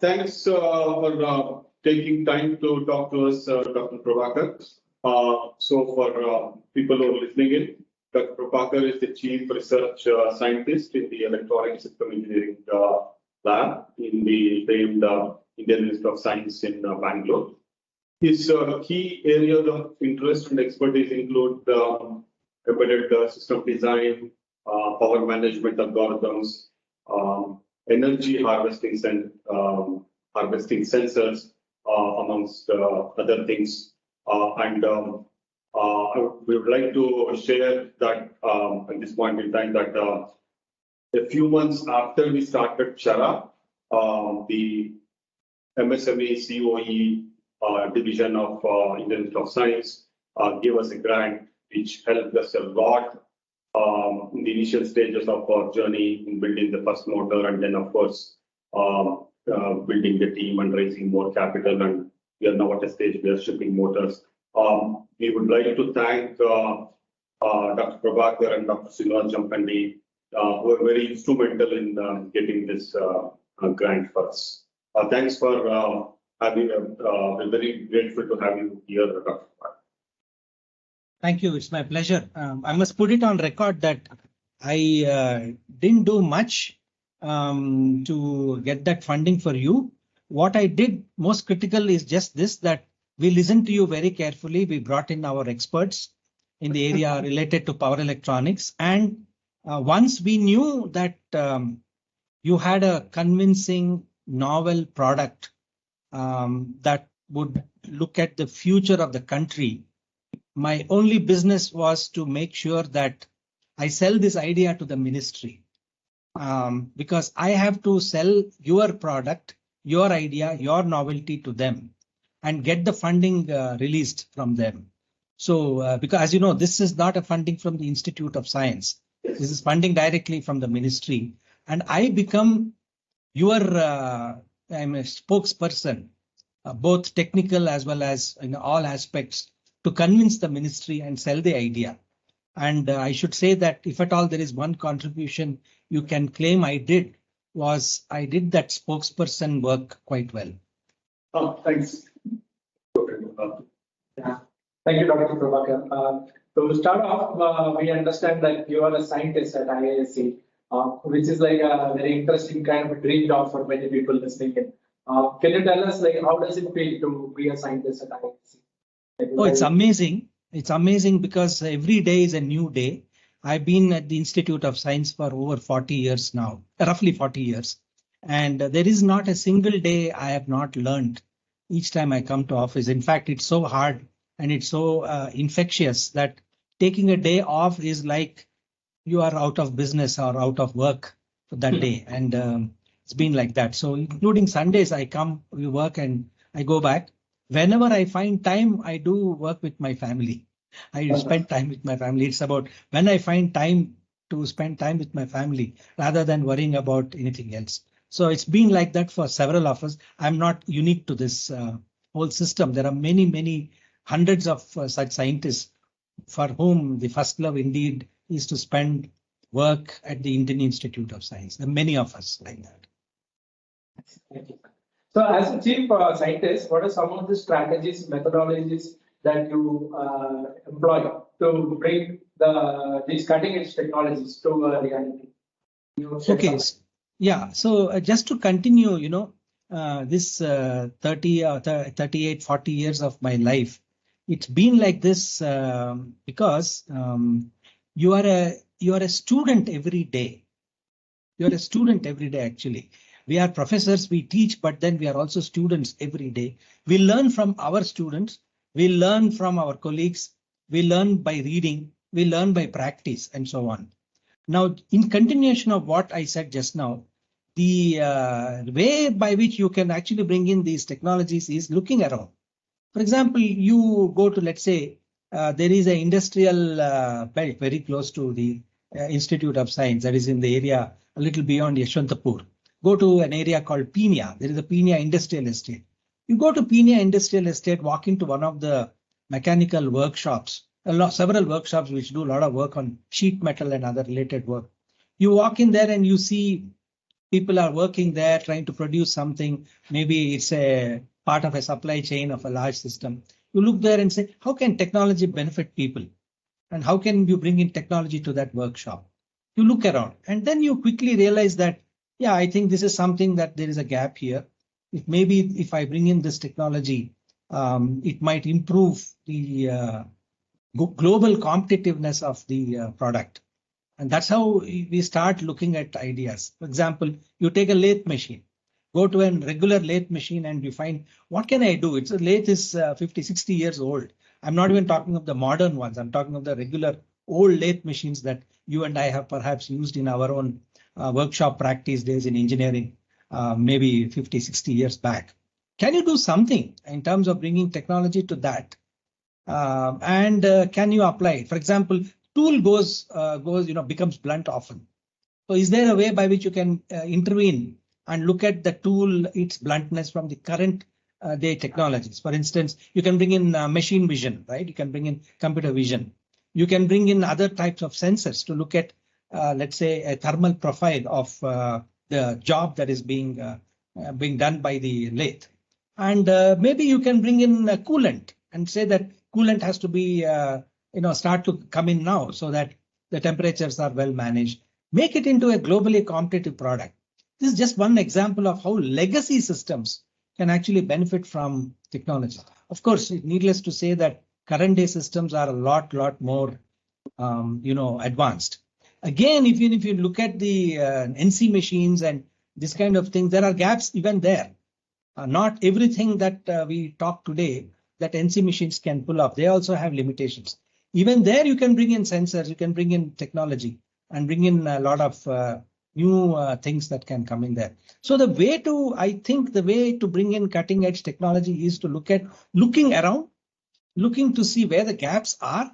Thanks for taking time to talk to us, Dr. Prabhakar. So for people who are listening in, Dr. Prabhakar is the Chief Research Scientist in the Electronic System Engineering Lab in the famed Indian Institute of Science in Bangalore. His key areas of interest and expertise include embedded system design, power management algorithms, energy harvesting sensors, amongst other things. We would like to share that at this point in time that a few months after we started Chara, the MSME COE division of Indian Institute of Science gave us a grant which helped us a lot in the initial stages of our journey in building the first motor, and then of course building the team and raising more capital, and we are now at a stage we are shipping motors. We would like to thank Dr. Prabhakar and Dr. Srinivas Jampandi, who were very instrumental in getting this grant for us. Thanks for having. We're very grateful to have you here, Dr. Prabhakar. Thank you. It's my pleasure. I must put it on record that I didn't do much to get that funding for you. What I did most critical is just this, that we listened to you very carefully. We brought in our experts in the area related to power electronics. And once we knew that you had a convincing novel product that would look at the future of the country, my only business was to make sure that I sell this idea to the ministry, because I have to sell your product, your idea, your novelty to them and get the funding released from them. So because as you know, this is not a funding from the Institute of Science. This is funding directly from the ministry. And I become your I'm a spokesperson, both technical as well as in all aspects, to convince the ministry and sell the idea. And I should say that if at all there is one contribution you can claim I did, was I did that spokesperson work quite well. Oh, thanks. Yeah. Thank you, Dr. Prabhakar. To start off, we understand that you are a scientist at IISc, which is like a very interesting kind of a dream job for many people listening in. Can you tell us, like, how does it feel to be a scientist at IISc? Oh, it's amazing. It's amazing because every day is a new day. I've been at the Institute of Science for over 40 years now, roughly 40 years. And there is not a single day I have not learned each time I come to office. In fact, it's so hard and it's so infectious that taking a day off is like you are out of business or out of work for that day. And it's been like that. So including Sundays, I come, we work and I go back. Whenever I find time, I do work with my family. I spend time with my family. It's about when I find time to spend time with my family rather than worrying about anything else. So it's been like that for several of us. I'm not unique to this whole system. There are many, many hundreds of such scientists for whom the first love indeed is to spend work at the Indian Institute of Science. There are many of us like that. Thank you. So as a chief scientist, what are some of the strategies, methodologies that you employ to bring these cutting edge technologies to reality? Okay. Yeah. So just to continue, you know, this 30 or 38, 40 years of my life, it's been like this because you are a student every day. You're a student every day, actually. We are professors, we teach, but then we are also students every day. We learn from our students, we learn from our colleagues, we learn by reading, we learn by practice, and so on. Now, in continuation of what I said just now, the way by which you can actually bring in these technologies is looking around. For example, you go to, let's say, there is an industrial belt very close to the Institute of Science that is in the area a little beyond Yeshwantapur. Go to an area called Peenya. There is a Peenya Industrial Estate. You go to Peenya Industrial Estate, walk into one of the mechanical workshops, several workshops which do a lot of work on sheet metal and other related work. You walk in there and you see People are working there trying to produce something. Maybe it's a part of a supply chain of a large system. You look there and say, how can technology benefit people? And how can you bring in technology to that workshop? You look around and then you quickly realize that, yeah, I think this is something that there is a gap here. If maybe if I bring in this technology, it might improve the global competitiveness of the product. And that's how we start looking at ideas. For example, you take a lathe machine, go to a regular lathe machine and you find, what can I do? It's a lathe is 50, 60 years old. I'm not even talking of the modern ones. I'm talking of the regular old lathe machines that you and I have perhaps used in our own workshop practice days in engineering, maybe 50, 60 years back. Can you do something in terms of bringing technology to that? Can you apply it? For example, tool becomes blunt often. So is there a way by which you can intervene and look at the tool, its bluntness from the current day technologies? For instance, you can bring in machine vision, right? You can bring in computer vision. You can bring in other types of sensors to look at, let's say, a thermal profile of the job that is being done by the lathe. And maybe you can bring in coolant and say that coolant has to be, start to come in now so that the temperatures are well managed. Make it into a globally competitive product. This is just one example of how legacy systems can actually benefit from technology. Of course, needless to say that current day systems are a lot more, advanced. Again, if you look at the NC machines and this kind of thing, there are gaps even there. Not everything that we talk today that NC machines can pull off. They also have limitations. Even there, you can bring in sensors, you can bring in technology and bring in a lot of new things that can come in there. So I think the way to bring in cutting edge technology is to looking around, looking to see where the gaps are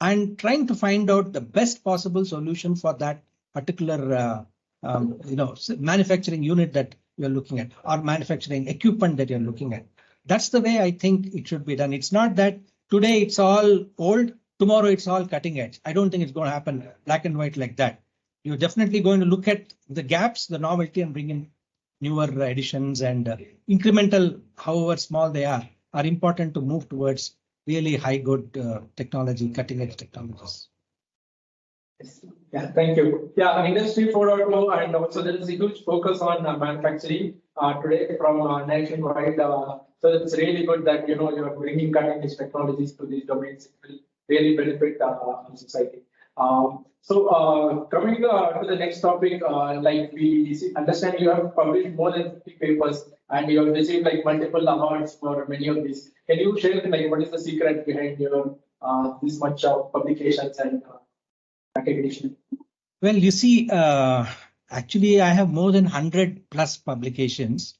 and trying to find out the best possible solution for that particular manufacturing unit that you're looking at or manufacturing equipment that you're looking at. That's the way I think it should be done. It's not that today it's all old, tomorrow it's all cutting edge. I don't think it's going to happen black and white like that. You're definitely going to look at the gaps, the novelty, and bring in newer additions, and incremental, however small they are important to move towards really high good technology, cutting edge technologies. Yeah, thank you. Yeah, Industry 4.0, and also there is a huge focus on manufacturing today from nationwide. So it's really good that you're bringing cutting edge technologies to these domains. It will really benefit society. So coming to the next topic, like we understand you have published more than 50 papers and you have received like multiple awards for many of these. Can you share like what is the secret behind your this much of publications and recognition? Well, you see, actually, I have more than 100 plus publications.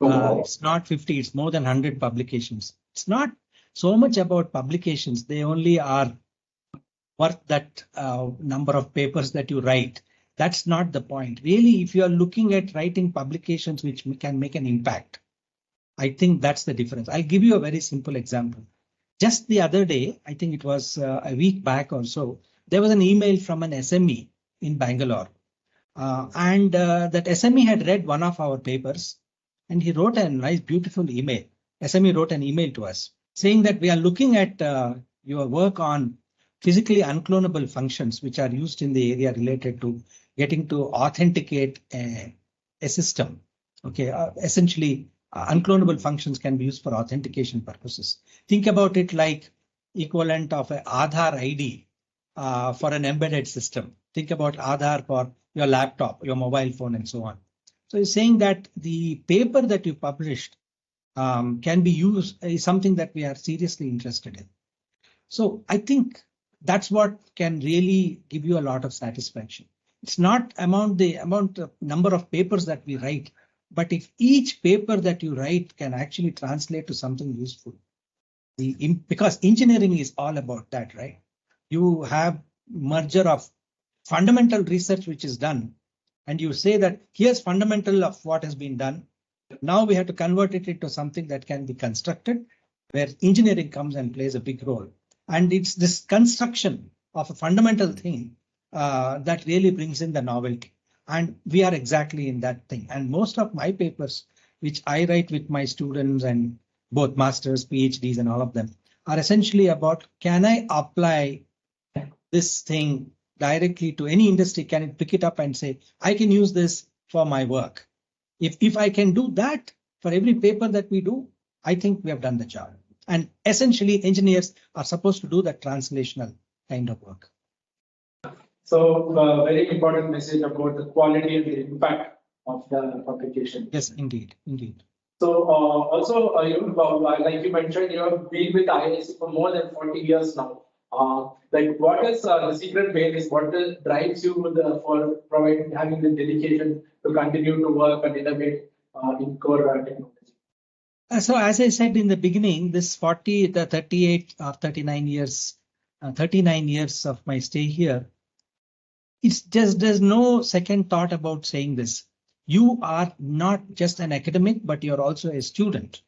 It's not 50, it's more than 100 publications. It's not so much about publications. They only are worth that number of papers that you write. That's not the point. Really, if you are looking at writing publications which can make an impact, I think that's the difference. I'll give you a very simple example. Just the other day, I think it was a week back or so, there was an email from an SME in Bangalore. That SME had read one of our papers and he wrote a nice, beautiful email. SME wrote an email to us saying that we are looking at your work on physically unclonable functions, which are used in the area related to getting to authenticate a system. Okay, essentially, unclonable functions can be used for authentication purposes. Think about it like equivalent of an Aadhaar ID for an embedded system. Think about Aadhaar for your laptop, your mobile phone, and so on. So you're saying that the paper that you published can be used is something that we are seriously interested in. So I think that's what can really give you a lot of satisfaction. It's not the amount of number of papers that we write, but if each paper that you write can actually translate to something useful. Because engineering is all about that, right? You have merger of fundamental research which is done, and you say that here's fundamental of what has been done. Now we have to convert it into something that can be constructed, where engineering comes and plays a big role. And it's this construction of a fundamental thing that really brings in the novelty. And we are exactly in that thing. And most of my papers, which I write with my students and both masters, PhDs and all of them, are essentially about, can I apply this thing directly to any industry? Can it pick it up and say, I can use this for my work? If I can do that for every paper that we do, I think we have done the job. And essentially, engineers are supposed to do that translational kind of work. So, very important message about the quality and the impact of the publication. Yes, indeed, indeed. So, also, like you mentioned, you have been with IISc for more than 40 years now. Like, what is the secret base? What drives you for providing, having the dedication to continue to work and innovate in core technology? So, as I said in the beginning, this 38 or 39 years, 39 years of my stay here, it's just, there's no second thought about saying this. You are not just an academic, but you're also a student.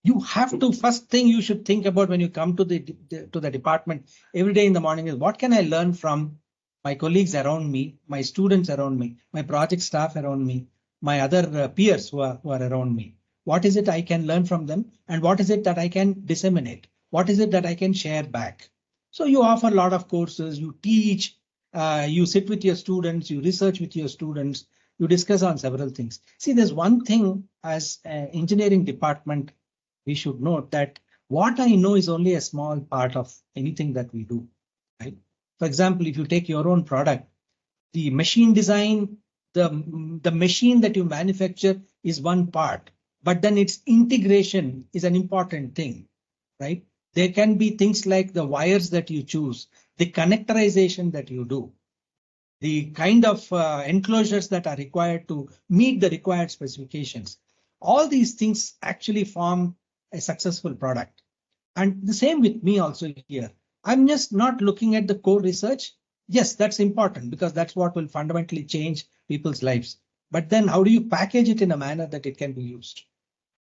You have to, first thing you should think about when you come to the department every day in the morning is, what can I learn from my colleagues around me, my students around me, my project staff around me, my other peers who are around me? What is it I can learn from them? And what is it that I can disseminate? What is it that I can share back? So you offer a lot of courses, you teach, you sit with your students, you research with your students, you discuss on several things. See, there's one thing as an engineering department, we should note that what I know is only a small part of anything that we do, right? For example, if you take your own product, the machine design, the machine that you manufacture is one part, but then its integration is an important thing, right? There can be things like the wires that you choose, the connectorization that you do, the kind of enclosures that are required to meet the required specifications. All these things actually form a successful product. And the same with me also here. I'm just not looking at the core research. Yes, that's important because that's what will fundamentally change people's lives. But then how do you package it in a manner that it can be used?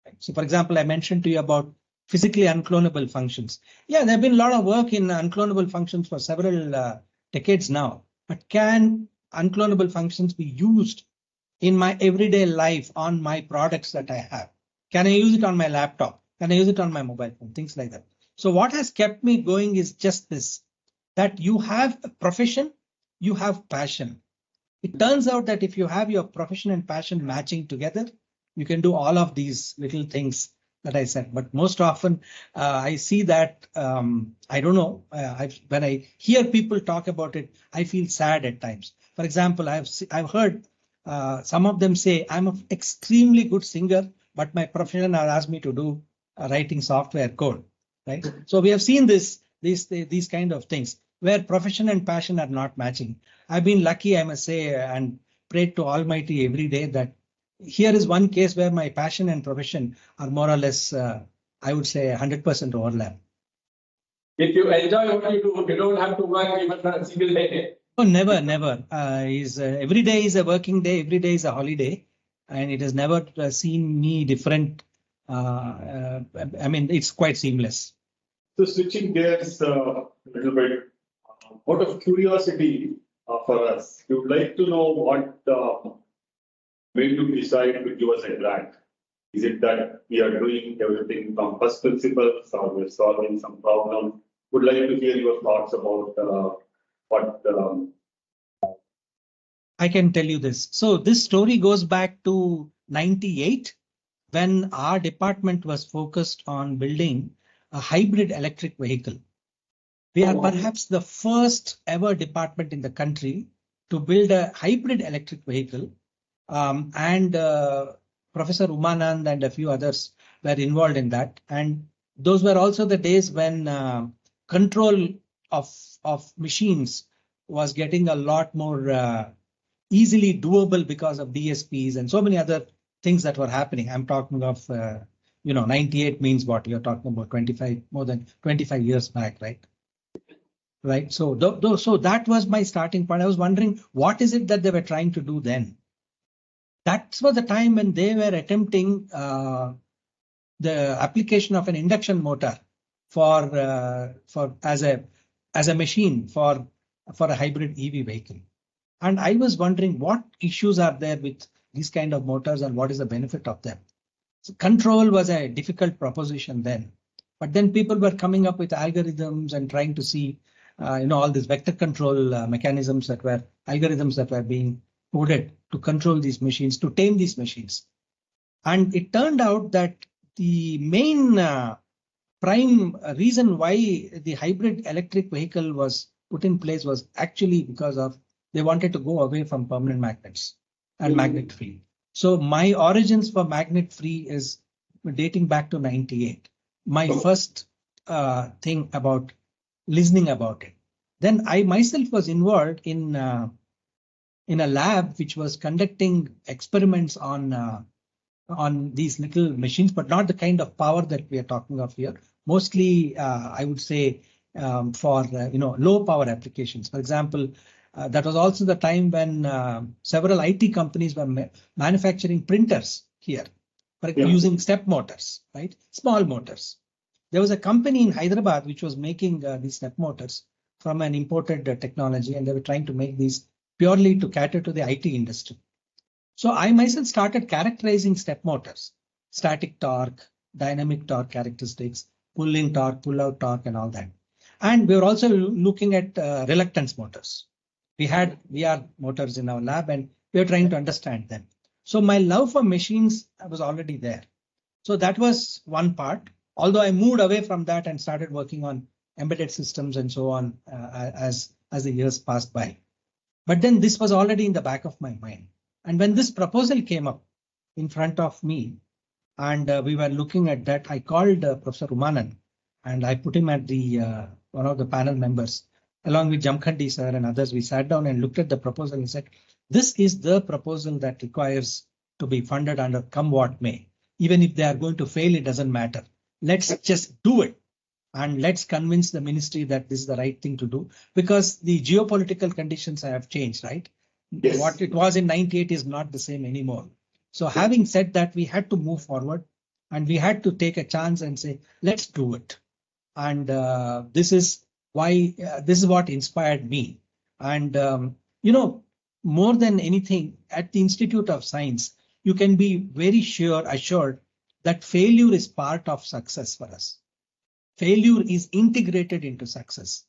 Right? So, for example, I mentioned to you about physically unclonable functions. Yeah, there have been a lot of work in unclonable functions for several decades now. But can unclonable functions be used in my everyday life on my products that I have? Can I use it on my laptop? Can I use it on my mobile phone? Things like that. So what has kept me going is just this, that you have a profession, you have passion. It turns out that if you have your profession and passion matching together, you can do all of these little things that I said. But most often I see that, I don't know, when I hear people talk about it, I feel sad at times. For example, I've heard some of them say, I'm an extremely good singer, but my profession has asked me to do writing software code, right? So we have seen these kind of things where profession and passion are not matching. I've been lucky, I must say, and prayed to Almighty every day that here is one case where my passion and profession are more or less, I would say, 100% overlap. If you enjoy what you do, you don't have to work even a single day. Oh, never, never. Every day is a working day, every day is a holiday, and it has never seen me different. I mean, it's quite seamless. So switching gears a little bit, out of curiosity for us, we would like to know what made you decide to give us a grant. Is it that we are doing everything from first principles or we're solving some problem? Would like to hear your thoughts about what. I can tell you this. So this story goes back to 98 when our department was focused on building a hybrid electric vehicle. We are perhaps the first ever department in the country to build a hybrid electric vehicle. And Professor Umanand and a few others were involved in that. And those were also the days when control of machines was getting a lot more easily doable because of DSPs and so many other things that were happening. I'm talking of, 98 means what? You're talking about 25, more than 25 years back, right? Right. So, so that was my starting point. I was wondering, what is it that they were trying to do then? That was the time when they were attempting the application of an induction motor for as a machine for a hybrid EV vehicle. And I was wondering what issues are there with these kind of motors and what is the benefit of them. So control was a difficult proposition then, but then people were coming up with algorithms and trying to see, all these vector control mechanisms that were algorithms that were being coded to control these machines, to tame these machines. And it turned out that the main prime reason why the hybrid electric vehicle was put in place was actually because of they wanted to go away from permanent magnets and magnet free. So my origins for magnet free is dating back to 98. My first thing about listening about it. Then I myself was involved in a lab which was conducting experiments on these little machines, but not the kind of power that we are talking of here. Mostly, I would say for low power applications. For example, that was also the time when several IT companies were manufacturing printers here, using step motors, right? Small motors. There was a company in Hyderabad which was making these step motors from an imported technology, and they were trying to make these purely to cater to the IT industry. So I myself started characterizing step motors, static torque, dynamic torque characteristics, pull-in torque, pull-out torque, and all that. And we were also looking at reluctance motors. We had VR motors in our lab, and we were trying to understand them. So my love for machines was already there. So that was one part. Although I moved away from that and started working on embedded systems and so on as the years passed by. But then this was already in the back of my mind. And when this proposal came up in front of me, and we were looking at that, I called Professor Umanan, and I put him at the one of the panel members, along with Jamkhandi sir and others. We sat down and looked at the proposal and said, this is the proposal that requires to be funded under come what may. Even if they are going to fail, it doesn't matter. Let's just do it. And let's convince the ministry that this is the right thing to do, because the geopolitical conditions have changed, right? Yes. What it was in 98 is not the same anymore. So having said that, we had to move forward and we had to take a chance and say, let's do it. And this is why this is what inspired me. And, more than anything, at the Institute of Science, you can be very assured that failure is part of success for us. Failure is integrated into success.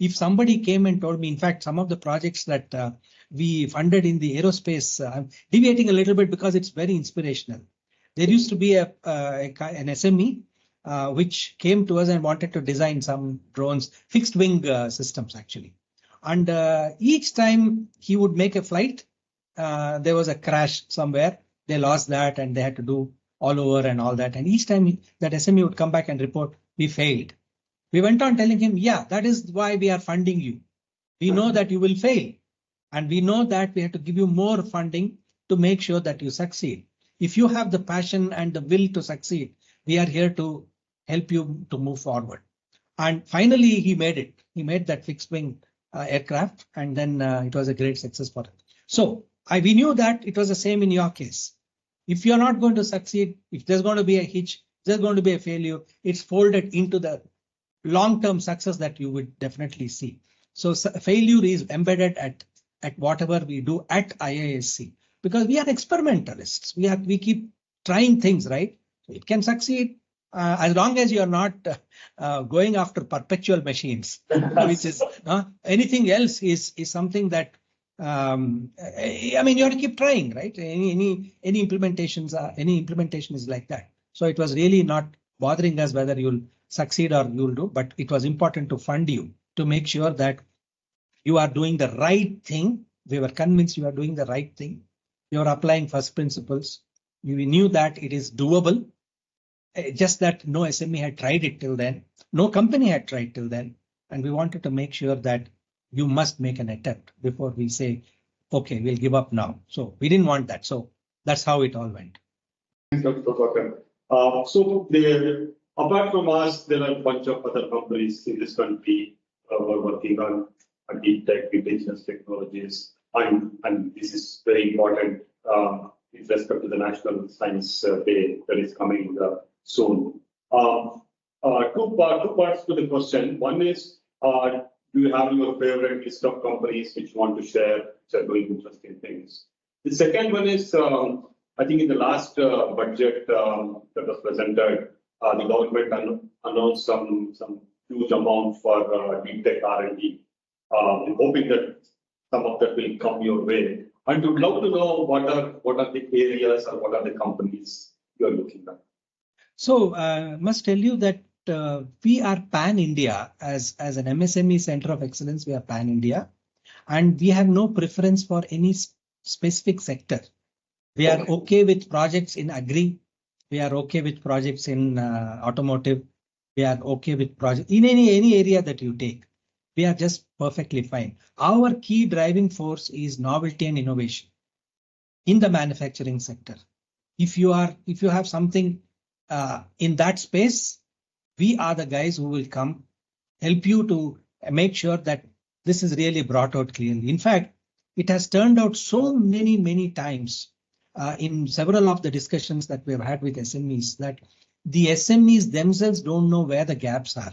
If somebody came and told me, in fact, some of the projects that we funded in the aerospace, I'm deviating a little bit because it's very inspirational. There used to be an SME which came to us and wanted to design some drones, fixed wing systems actually. And each time he would make a flight, there was a crash somewhere. They lost that and they had to do all over and all that. And each time that SME would come back and report, we failed. We went on telling him, yeah, that is why we are funding you. We know that you will fail. And we know that we have to give you more funding to make sure that you succeed. If you have the passion and the will to succeed, we are here to help you to move forward. And finally, he made it. He made that fixed wing aircraft, and then it was a great success for him. So we knew that it was the same in your case. If you're not going to succeed, if there's going to be a hitch, there's going to be a failure, it's folded into the long-term success that you would definitely see. So failure is embedded at whatever we do at IISc, because we are experimentalists. We keep trying things, right? It can succeed as long as you are not going after perpetual machines, which is anything else is something that you have to keep trying, right? Any implementation is like that. So it was really not bothering us whether you'll succeed or you'll do, but it was important to fund you to make sure that you are doing the right thing. We were convinced you are doing the right thing. You are applying first principles. We knew that it is doable. Just that no SME had tried it till then. No company had tried till then. And we wanted to make sure that you must make an attempt before we say, okay, we'll give up now. So we didn't want that. So that's how it all went. Thanks, Dr. Prabhakar. Apart from us, there are a bunch of other companies in this country who are working on deep tech, indigenous technologies, and this is very important with respect to the National Science Day that is coming soon. Two parts to the question. One is, do you have your favorite list of companies which you want to share? which are doing interesting things. The second one is, I think in the last budget that was presented, the government announced some huge amount for deep tech R&D. I'm hoping that some of that will come your way. And would love to know what are the areas or what are the companies you are looking at. So I must tell you that we are pan-India as an MSME Center of Excellence. We are pan-India, and we have no preference for any specific sector. We are okay with projects in agri. We are okay with projects in automotive. We are okay with projects in any area that you take. We are just perfectly fine. Our key driving force is novelty and innovation in the manufacturing sector. If you have something in that space, we are the guys who will come help you to make sure that this is really brought out clearly. In fact, it has turned out so many times in several of the discussions that we have had with SMEs that the SMEs themselves don't know where the gaps are.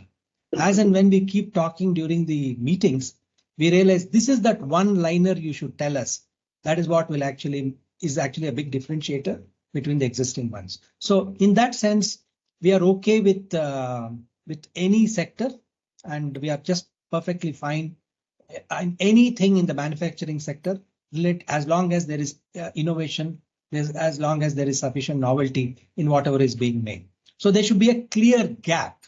As and when we keep talking during the meetings, we realize this is that one liner you should tell us. That is what is actually a big differentiator between the existing ones. So in that sense, we are okay with any sector, and we are just perfectly fine in anything in the manufacturing sector, as long as there is innovation, as long as there is sufficient novelty in whatever is being made. So there should be a clear gap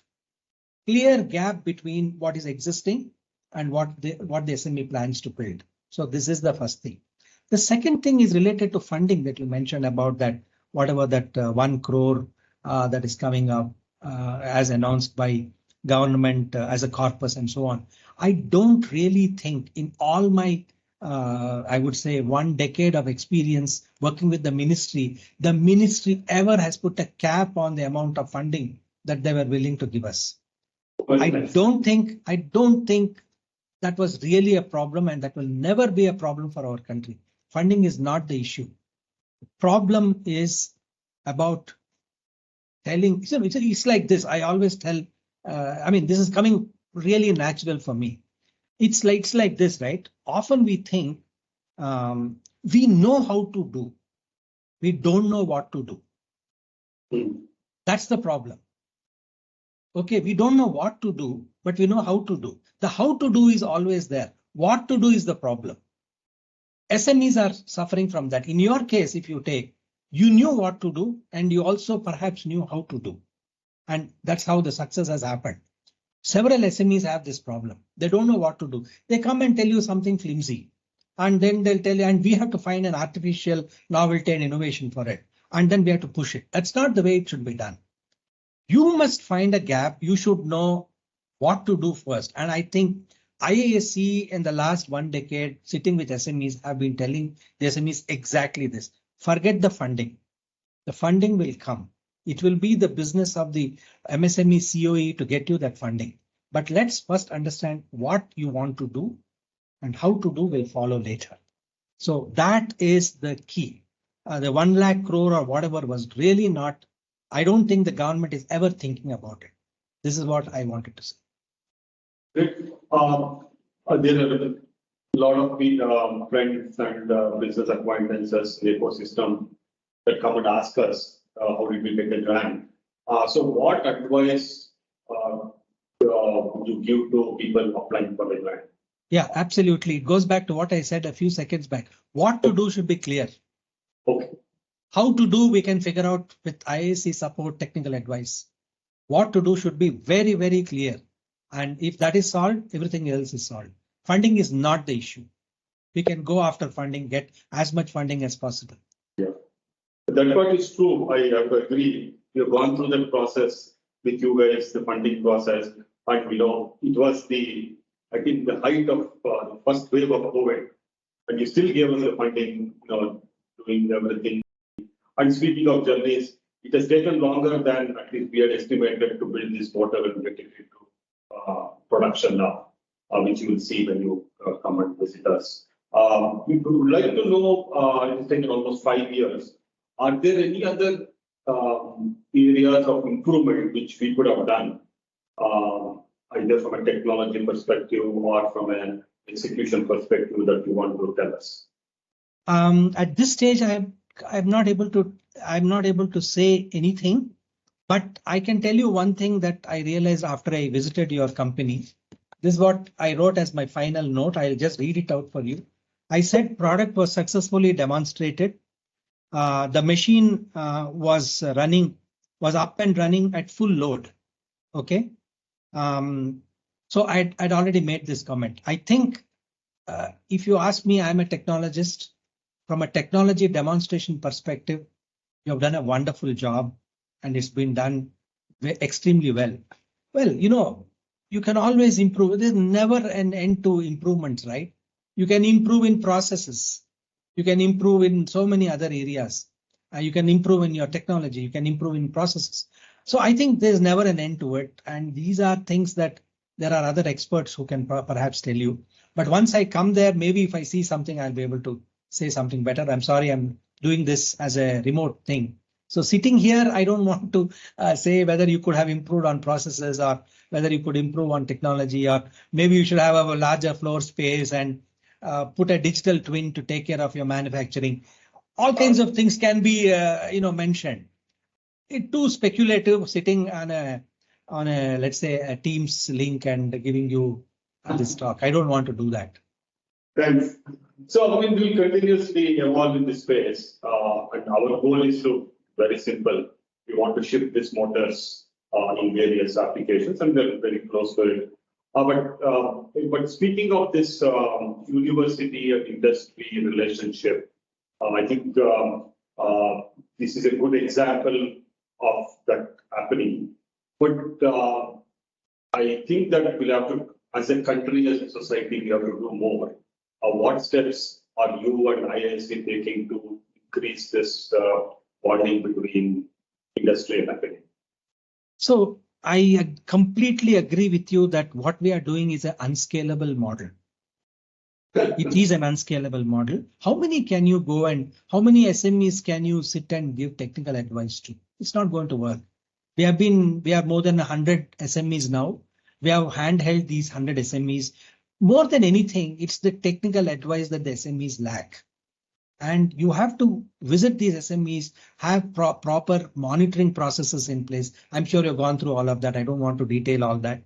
between what is existing and what the SME plans to build. So this is the first thing. The second thing is related to funding that you mentioned about that, whatever that 1 crore that is coming up as announced by government as a corpus and so on. I don't really think in all my, I would say 1 decade of experience working with the ministry ever has put a cap on the amount of funding that they were willing to give us. I don't think that was really a problem, and that will never be a problem for our country. Funding is not the issue. The problem is about telling. It's like this. I always tell. I mean, this is coming really natural for me. It's like this, right? Often we think we know how to do. We don't know what to do. That's the problem. Okay, we don't know what to do, but we know how to do. The how to do is always there. What to do is the problem. SMEs are suffering from that. In your case, if you take, you knew what to do, and you also perhaps knew how to do. And that's how the success has happened. Several SMEs have this problem. They don't know what to do. They come and tell you something flimsy, and then they'll tell you, and we have to find an artificial novelty and innovation for it. And then we have to push it. That's not the way it should be done. You must find a gap. You should know what to do first. And I think IISc in the last 1 decade, sitting with SMEs, have been telling the SMEs exactly this. Forget the funding. The funding will come. It will be the business of the MSME COE to get you that funding. But let's first understand what you want to do, and how to do will follow later. So that is the key. The 1 lakh crore or whatever was really not. I don't think the government is ever thinking about it. This is what I wanted to say. There are a lot of friends and business acquaintances in the ecosystem that come and ask us how did we get the grant. So what advice would you give to people applying for the grant? Yeah, absolutely. It goes back to what I said a few seconds back. What to do should be clear. Okay. How to do, we can figure out with IISc support, technical advice. What to do should be very clear. And if that is solved, everything else is solved. Funding is not the issue. We can go after funding, get as much funding as possible. Yeah, that part is true. I have to agree. We have gone through that process with you guys, the funding process. And it was the height of the first wave of COVID. And you still gave us the funding, doing everything. And speaking of journeys, it has taken longer than at least we had estimated to build this portal and get it into production now, which you will see when you come and visit us. We would like to know, it's taken almost 5 years. Are there any other areas of improvement which we could have done, either from a technology perspective or from a execution perspective that you want to tell us? At this stage, I'm not able to say anything, but I can tell you one thing that I realized after I visited your company. This is what I wrote as my final note. I'll just read it out for you. I said product was successfully demonstrated. The machine was up and running at full load. Okay. So I'd already made this comment. I think if you ask me, I'm a technologist. From a technology demonstration perspective, you have done a wonderful job and it's been done extremely well. Well, you can always improve. There's never an end to improvements, right? You can improve in processes. You can improve in so many other areas. You can improve in your technology. You can improve in processes. So I think there's never an end to it. And these are things that there are other experts who can perhaps tell you. But once I come there, maybe if I see something, I'll be able to say something better. I'm sorry, I'm doing this as a remote thing. So sitting here, I don't want to say whether you could have improved on processes or whether you could improve on technology, or maybe you should have a larger floor space and put a digital twin to take care of your manufacturing. All kinds of things can be mentioned. It's too speculative sitting on a let's say a Teams link and giving you this talk. I don't want to do that. Thanks. So we'll continuously evolve in this space, and our goal is to very simple. We want to ship these motors in various applications, and we're very close to it. But speaking of this university and industry relationship, I think this is a good example of that happening. But I think that we'll have to, as a country, as a society, we have to do more. What steps are you and IISc taking to increase this bonding between industry and academia? So I completely agree with you that what we are doing is an unscalable model. It is an unscalable model. How many can you go and how many SMEs can you sit and give technical advice to? It's not going to work. We have more than 100 SMEs now. We have handheld these 100 SMEs. More than anything, it's the technical advice that the SMEs lack. And you have to visit these SMEs, have proper monitoring processes in place. I'm sure you've gone through all of that. I don't want to detail all that.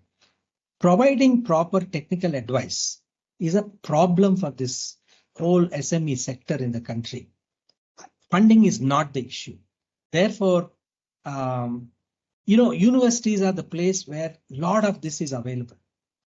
Providing proper technical advice is a problem for this whole SME sector in the country. Funding is not the issue. Therefore, universities are the place where a lot of this is available.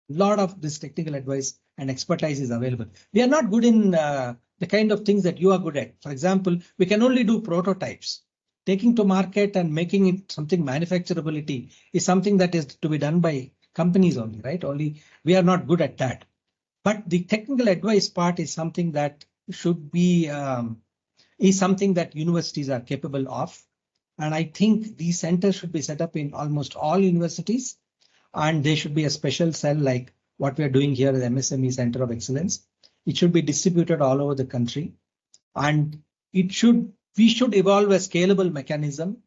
A lot of this technical advice and expertise is available. We are not good in the kind of things that you are good at. For example, we can only do prototypes. Taking to market and making it something manufacturability is something that is to be done by companies only, right? Only we are not good at that. But the technical advice part is something that should be something that universities are capable of. And I think these centers should be set up in almost all universities. And there should be a special cell like what we are doing here at the MSME Center of Excellence. It should be distributed all over the country. And we should evolve a scalable mechanism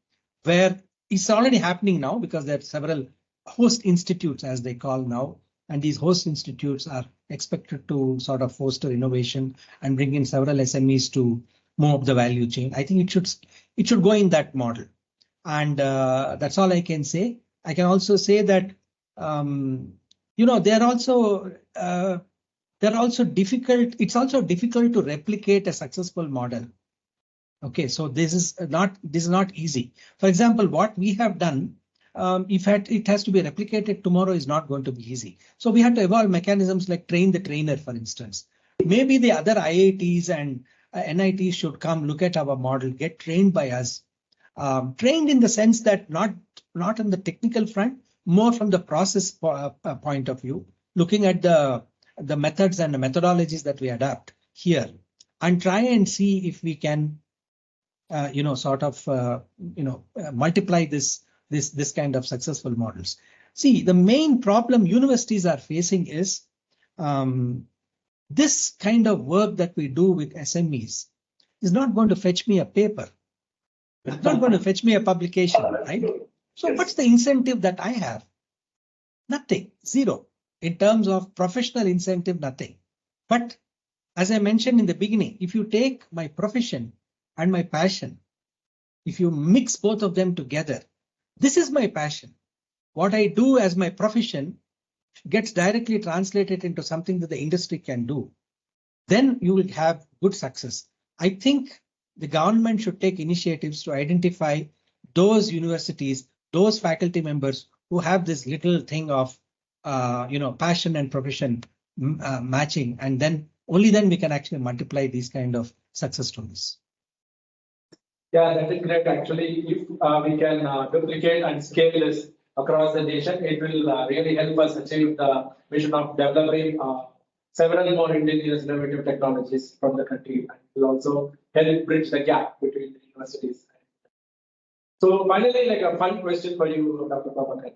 where it's already happening now because there are several host institutes, as they call now. And these host institutes are expected to sort of foster innovation and bring in several SMEs to move up the value chain. I think it should go in that model. And that's all I can say. I can also say that they're also difficult. It's also difficult to replicate a successful model. Okay, so this is not easy. For example, what we have done, if it has to be replicated tomorrow, is not going to be easy. So we have to evolve mechanisms like train the trainer, for instance. Maybe the other IITs and NITs should come look at our model, get trained by us. Trained in the sense that not on the technical front, more from the process point of view, looking at the methods and the methodologies that we adapt here, and try and see if we can, multiply this kind of successful models. See, the main problem universities are facing is this kind of work that we do with SMEs is not going to fetch me a paper. It's not going to fetch me a publication, right? So what's the incentive that I have? Nothing, zero. In terms of professional incentive, nothing. But as I mentioned in the beginning, if you take my profession and my passion, if you mix both of them together, this is my passion. What I do as my profession gets directly translated into something that the industry can do. Then you will have good success. I think the government should take initiatives to identify those universities, those faculty members who have this little thing of passion and profession matching, and then only then we can actually multiply these kind of success stories. Yeah, that is great. Actually, if we can duplicate and scale this across the nation, it will really help us achieve the vision of developing several more indigenous innovative technologies from the country, and will also help bridge the gap between the universities. So finally, like a fun question for you, Dr. Prabhakar.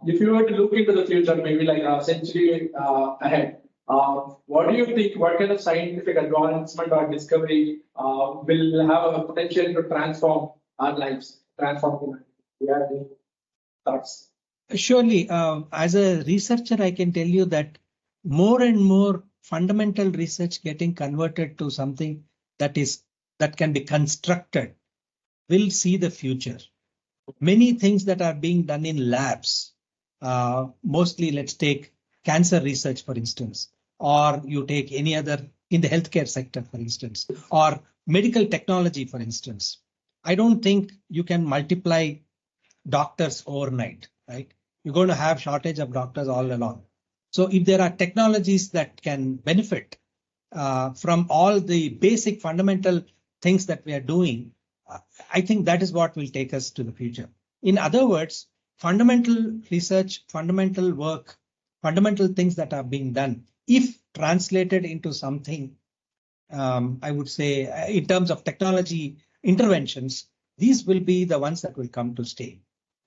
If you were to look into the future, maybe like a century ahead, what do you think? What kind of scientific advancement or discovery will have a potential to transform our lives, transform humanity? Do you have any thoughts? Surely, as a researcher, I can tell you that more and more fundamental research getting converted to something that can be constructed will see the future. Many things that are being done in labs, mostly let's take cancer research, for instance, or you take any other in the healthcare sector, for instance, or medical technology, for instance. I don't think you can multiply doctors overnight, right? You're going to have shortage of doctors all along. So if there are technologies that can benefit from all the basic fundamental things that we are doing, I think that is what will take us to the future. In other words, fundamental research, fundamental work, fundamental things that are being done, if translated into something, I would say in terms of technology interventions, these will be the ones that will come to stay.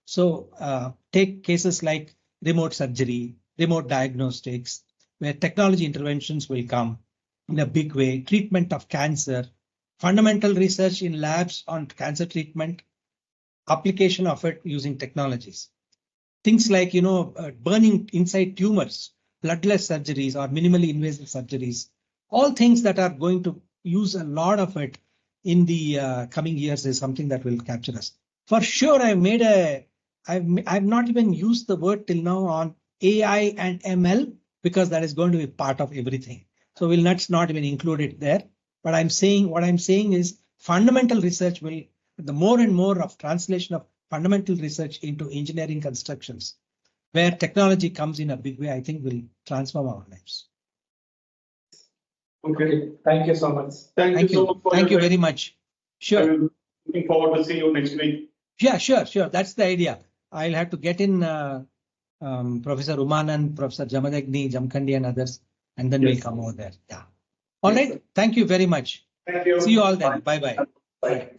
So take cases like remote surgery, remote diagnostics, where technology interventions will come in a big way, treatment of cancer, fundamental research in labs on cancer treatment, application of it using technologies. Things like, burning inside tumors, bloodless surgeries or minimally invasive surgeries, all things that are going to use a lot of it in the coming years is something that will capture us. For sure, I've not even used the word till now on AI and ML because that is going to be part of everything. So we'll not even include it there. But what I'm saying is fundamental research will, the more and more of translation of fundamental research into engineering constructions, where technology comes in a big way, I think will transform our lives. Okay, thank you so much. Thank you so much. Thank you very much. Sure. I'm looking forward to see you next week. Yeah, sure. That's the idea. I'll have to get in Professor Umanand, Professor Jamadagni, Jamkhandi and others, and then we'll come over there. Yeah. All right. Thank you very much. Thank you. See you all then. Bye-bye. Bye.